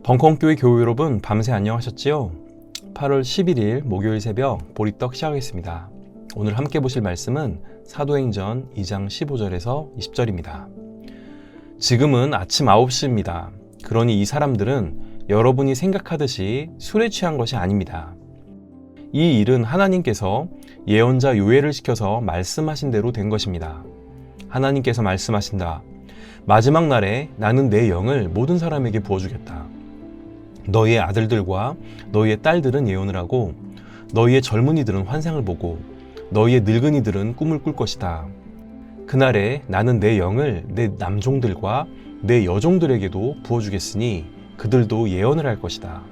벙커원교회 교우 여러분, 밤새 안녕하셨지요? 8월 11일 목요일 새벽 보리떡 시작하겠습니다. 오늘 함께 보실 말씀은 사도행전 2장 15절에서 20절입니다. 지금은 아침 9시입니다. 그러니 이 사람들은 여러분이 생각하듯이 술에 취한 것이 아닙니다. 이 일은 하나님께서 예언자 요엘을 시켜서 말씀하신 대로 된 것입니다. 하나님께서 말씀하신다. 마지막 날에 나는 내 영을 모든 사람에게 부어주겠다. 너희의 아들들과 너희의 딸들은 예언을 하고 너희의 젊은이들은 환상을 보고 너희의 늙은이들은 꿈을 꿀 것이다. 그날에 나는 내 영을 내 남종들과 내 여종들에게도 부어주겠으니 그들도 예언을 할 것이다.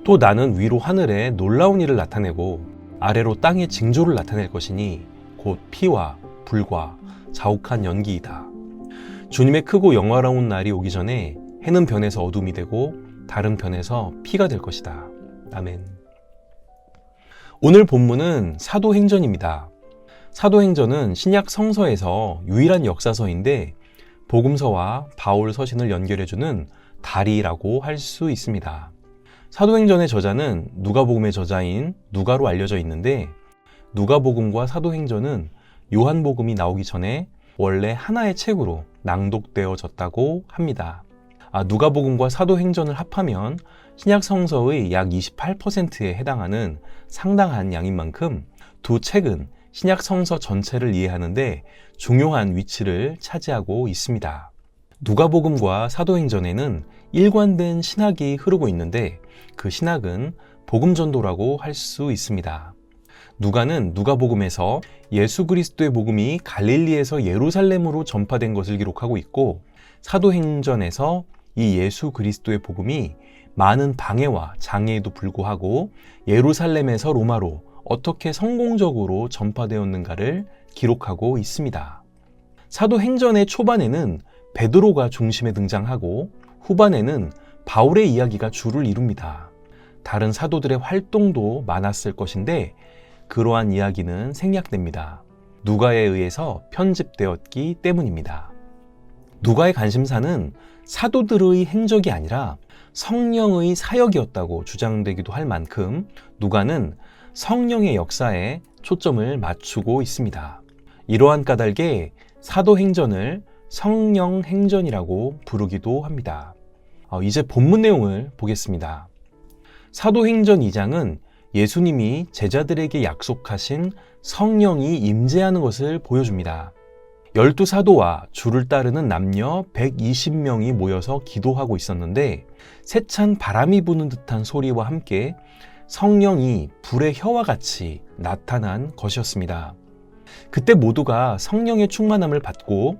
또 나는 위로 하늘에 놀라운 일을 나타내고 아래로 땅에 징조를 나타낼 것이니 곧 피와 불과 자욱한 연기이다. 주님의 크고 영화로운 날이 오기 전에 해는 변해서 어둠이 되고 다른 편에서 피가 될 것이다. 아멘. 오늘 본문은 사도행전입니다. 사도행전은 신약 성서에서 유일한 역사서인데 복음서와 바울 서신을 연결해주는 다리라고 할 수 있습니다. 사도행전의 저자는 누가복음의 저자인 누가로 알려져 있는데 누가복음과 사도행전은 요한복음이 나오기 전에 원래 하나의 책으로 낭독되어졌다고 합니다. 누가복음과 사도행전을 합하면 신약 성서의 약 28%에 해당하는 상당한 양인 만큼 두 책은 신약 성서 전체를 이해하는데 중요한 위치를 차지하고 있습니다. 누가복음과 사도행전에는 일관된 신학이 흐르고 있는데 그 신학은 복음전도라고 할 수 있습니다. 누가는 누가복음에서 예수 그리스도의 복음이 갈릴리에서 예루살렘으로 전파된 것을 기록하고 있고 사도행전에서 이 예수 그리스도의 복음이 많은 방해와 장애에도 불구하고 예루살렘에서 로마로 어떻게 성공적으로 전파되었는가를 기록하고 있습니다. 사도행전의 초반에는 베드로가 중심에 등장하고 후반에는 바울의 이야기가 주를 이룹니다. 다른 사도들의 활동도 많았을 것인데 그러한 이야기는 생략됩니다. 누가에 의해서 편집되었기 때문입니다. 누가의 관심사는 사도들의 행적이 아니라 성령의 사역이었다고 주장되기도 할 만큼 누가는 성령의 역사에 초점을 맞추고 있습니다. 이러한 까닭에 사도행전을 성령행전이라고 부르기도 합니다. 이제 본문 내용을 보겠습니다. 사도행전 2장은 예수님이 제자들에게 약속하신 성령이 임재하는 것을 보여줍니다. 12사도와 주를 따르는 남녀 120명이 모여서 기도하고 있었는데 세찬 바람이 부는 듯한 소리와 함께 성령이 불의 혀와 같이 나타난 것이었습니다. 그때 모두가 성령의 충만함을 받고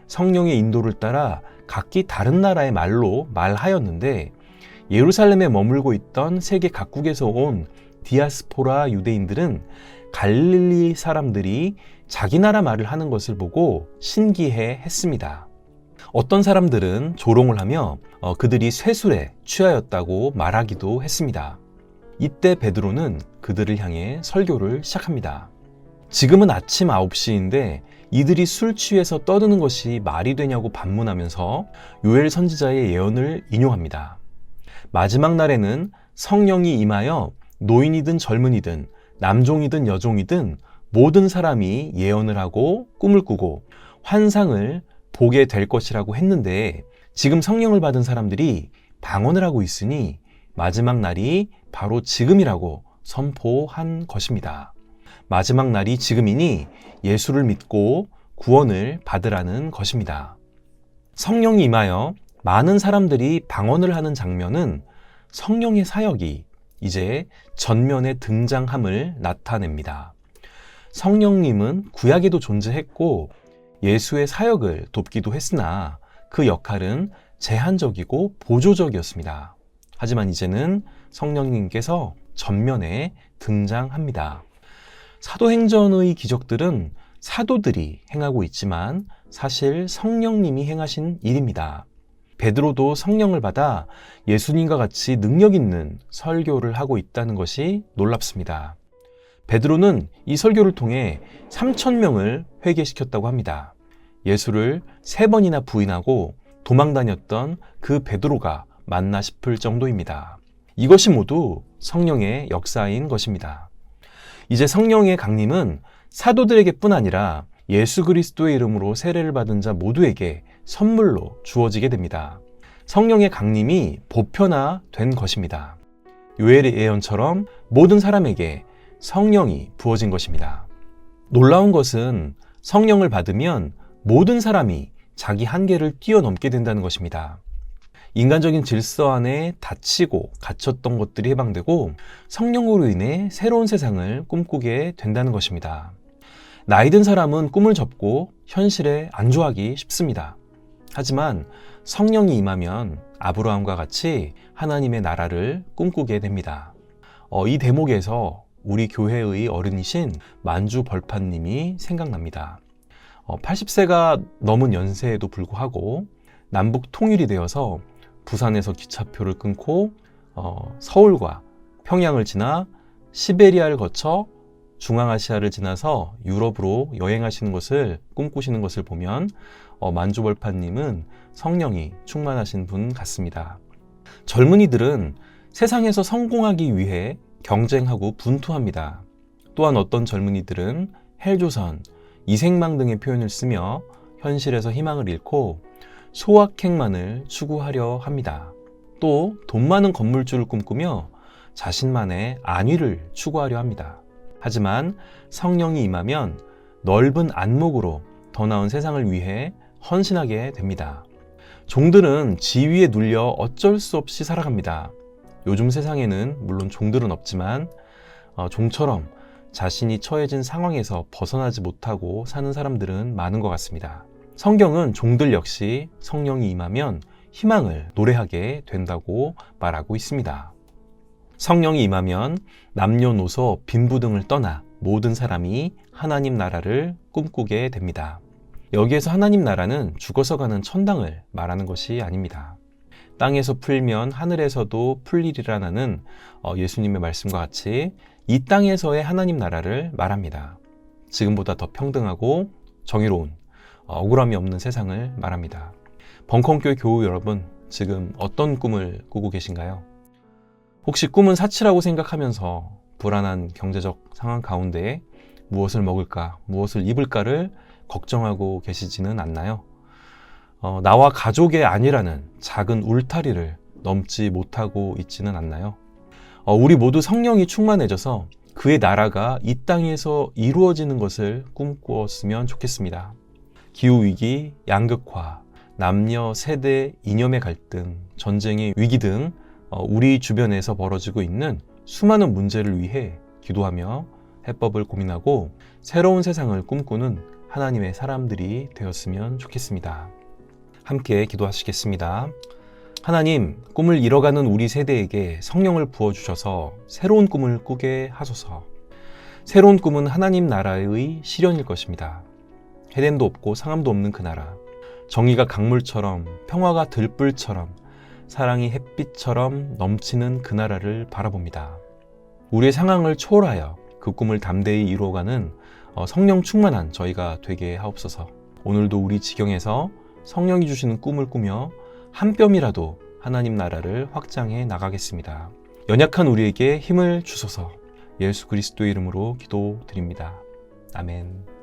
성령의 인도를 따라 각기 다른 나라의 말로 말하였는데 예루살렘에 머물고 있던 세계 각국에서 온 디아스포라 유대인들은 갈릴리 사람들이 자기 나라 말을 하는 것을 보고 신기해 했습니다. 어떤 사람들은 조롱을 하며 그들이 쇠술에 취하였다고 말하기도 했습니다. 이때 베드로는 그들을 향해 설교를 시작합니다. 지금은 아침 9시인데 이들이 술 취해서 떠드는 것이 말이 되냐고 반문하면서 요엘 선지자의 예언을 인용합니다. 마지막 날에는 성령이 임하여 노인이든 젊은이든 남종이든 여종이든 모든 사람이 예언을 하고 꿈을 꾸고 환상을 보게 될 것이라고 했는데 지금 성령을 받은 사람들이 방언을 하고 있으니 마지막 날이 바로 지금이라고 선포한 것입니다. 마지막 날이 지금이니 예수를 믿고 구원을 받으라는 것입니다. 성령이 임하여 많은 사람들이 방언을 하는 장면은 성령의 사역이 이제 전면에 등장함을 나타냅니다. 성령님은 구약에도 존재했고 예수의 사역을 돕기도 했으나 그 역할은 제한적이고 보조적이었습니다. 하지만 이제는 성령님께서 전면에 등장합니다. 사도행전의 기적들은 사도들이 행하고 있지만 사실 성령님이 행하신 일입니다. 베드로도 성령을 받아 예수님과 같이 능력 있는 설교를 하고 있다는 것이 놀랍습니다. 베드로는 이 설교를 통해 3,000명을 회개시켰다고 합니다. 예수를 3번이나 부인하고 도망다녔던 그 베드로가 맞나 싶을 정도입니다. 이것이 모두 성령의 역사인 것입니다. 이제 성령의 강림은 사도들에게 뿐 아니라 예수 그리스도의 이름으로 세례를 받은 자 모두에게 선물로 주어지게 됩니다. 성령의 강림이 보편화된 것입니다. 요엘의 예언처럼 모든 사람에게 성령이 부어진 것입니다. 놀라운 것은 성령을 받으면 모든 사람이 자기 한계를 뛰어넘게 된다는 것입니다. 인간적인 질서 안에 닫히고 갇혔던 것들이 해방되고 성령으로 인해 새로운 세상을 꿈꾸게 된다는 것입니다. 나이 든 사람은 꿈을 접고 현실에 안주하기 쉽습니다. 하지만 성령이 임하면 아브라함과 같이 하나님의 나라를 꿈꾸게 됩니다. 이 대목에서 우리 교회의 어른이신 만주 벌판님이 생각납니다. 80세가 넘은 연세에도 불구하고 남북 통일이 되어서 부산에서 기차표를 끊고 서울과 평양을 지나 시베리아를 거쳐 중앙아시아를 지나서 유럽으로 여행하시는 것을 꿈꾸시는 것을 보면 만주벌판님은 성령이 충만하신 분 같습니다. 젊은이들은 세상에서 성공하기 위해 경쟁하고 분투합니다. 또한 어떤 젊은이들은 헬조선, 이생망 등의 표현을 쓰며 현실에서 희망을 잃고 소확행만을 추구하려 합니다. 또 돈 많은 건물주를 꿈꾸며 자신만의 안위를 추구하려 합니다. 하지만 성령이 임하면 넓은 안목으로 더 나은 세상을 위해 헌신하게 됩니다. 종들은 지위에 눌려 어쩔 수 없이 살아갑니다. 요즘 세상에는 물론 종들은 없지만 종처럼 자신이 처해진 상황에서 벗어나지 못하고 사는 사람들은 많은 것 같습니다. 성경은 종들 역시 성령이 임하면 희망을 노래하게 된다고 말하고 있습니다. 성령이 임하면 남녀노소 빈부 등을 떠나 모든 사람이 하나님 나라를 꿈꾸게 됩니다. 여기에서 하나님 나라는 죽어서 가는 천당을 말하는 것이 아닙니다. 땅에서 풀면 하늘에서도 풀리리라는 예수님의 말씀과 같이 이 땅에서의 하나님 나라를 말합니다. 지금보다 더 평등하고 정의로운 억울함이 없는 세상을 말합니다. 벙커원교회 교우 여러분, 지금 어떤 꿈을 꾸고 계신가요? 혹시 꿈은 사치라고 생각하면서 불안한 경제적 상황 가운데 무엇을 먹을까, 무엇을 입을까를 걱정하고 계시지는 않나요? 나와 가족의 안위라는 작은 울타리를 넘지 못하고 있지는 않나요? 우리 모두 성령이 충만해져서 그의 나라가 이 땅에서 이루어지는 것을 꿈꾸었으면 좋겠습니다. 기후위기, 양극화, 남녀, 세대, 이념의 갈등, 전쟁의 위기 등 우리 주변에서 벌어지고 있는 수많은 문제를 위해 기도하며 해법을 고민하고 새로운 세상을 꿈꾸는 하나님의 사람들이 되었으면 좋겠습니다. 함께 기도하시겠습니다. 하나님, 꿈을 이뤄가는 우리 세대에게 성령을 부어주셔서 새로운 꿈을 꾸게 하소서. 새로운 꿈은 하나님 나라의 실현일 것입니다. 해됨도 없고 상함도 없는 그 나라, 정의가 강물처럼 평화가 들불처럼 사랑이 햇빛처럼 넘치는 그 나라를 바라봅니다. 우리의 상황을 초월하여 그 꿈을 담대히 이루어가는 성령 충만한 저희가 되게 하옵소서. 오늘도 우리 지경에서 성령이 주시는 꿈을 꾸며 한 뼘이라도 하나님 나라를 확장해 나가겠습니다. 연약한 우리에게 힘을 주소서. 예수 그리스도의 이름으로 기도드립니다. 아멘.